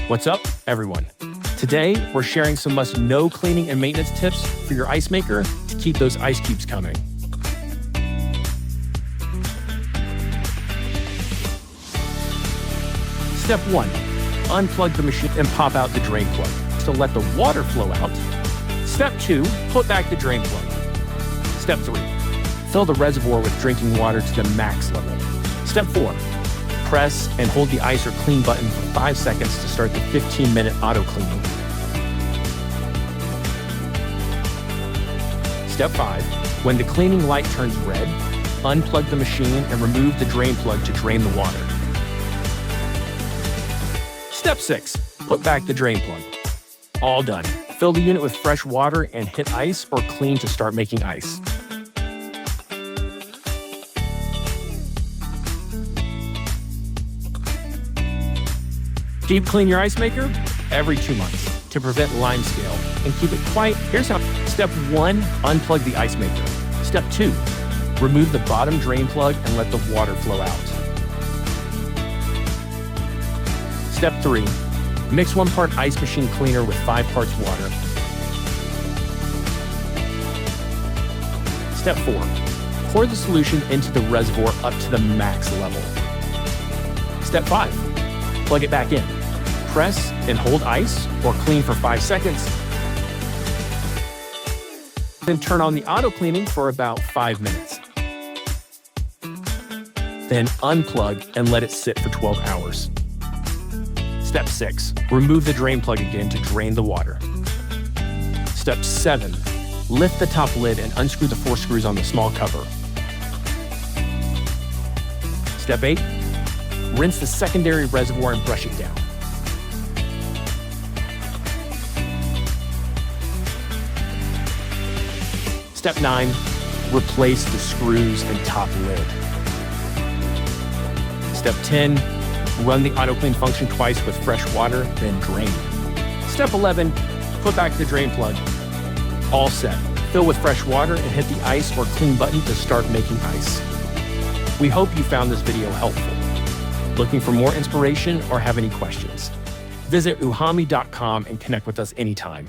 What's up, everyone? Today, we're sharing some must-know cleaning and maintenance tips for your ice maker to keep those ice cubes coming. Step 1. Unplug the machine and pop out the drain plug to let the water flow out. Step 2. Put back the drain plug. Step 3. Fill the reservoir with drinking water to the max level. Step 4. Press and hold the ice or clean button for 5 seconds to start the 15-minute auto cleaning. Step 5. When the cleaning light turns red, unplug the machine and remove the drain plug to drain the water. Step 6. Put back the drain plug. All done. Fill the unit with fresh water and hit ice or clean to start making ice. Deep clean your ice maker every 2 months to prevent lime scale and keep it quiet. Here's how. Step 1, unplug the ice maker. Step 2, remove the bottom drain plug and let the water flow out. Step 3, mix 1 part ice machine cleaner with 5 parts water. Step 4, pour the solution into the reservoir up to the max level. Step 5, plug it back in. Press and hold ice or clean for 5 seconds. Then turn on the auto cleaning for about 5 minutes. Then unplug and let it sit for 12 hours. Step 6, remove the drain plug again to drain the water. Step 7, lift the top lid and unscrew the 4 screws on the small cover. Step 8, rinse the secondary reservoir and brush it down. Step 9, replace the screws and top lid. Step 10, run the auto clean function twice with fresh water, then drain. Step 11, put back the drain plug. All set. Fill with fresh water and hit the ice or clean button to start making ice. We hope you found this video helpful. Looking for more inspiration or have any questions? Visit EUHOMY.com and connect with us anytime.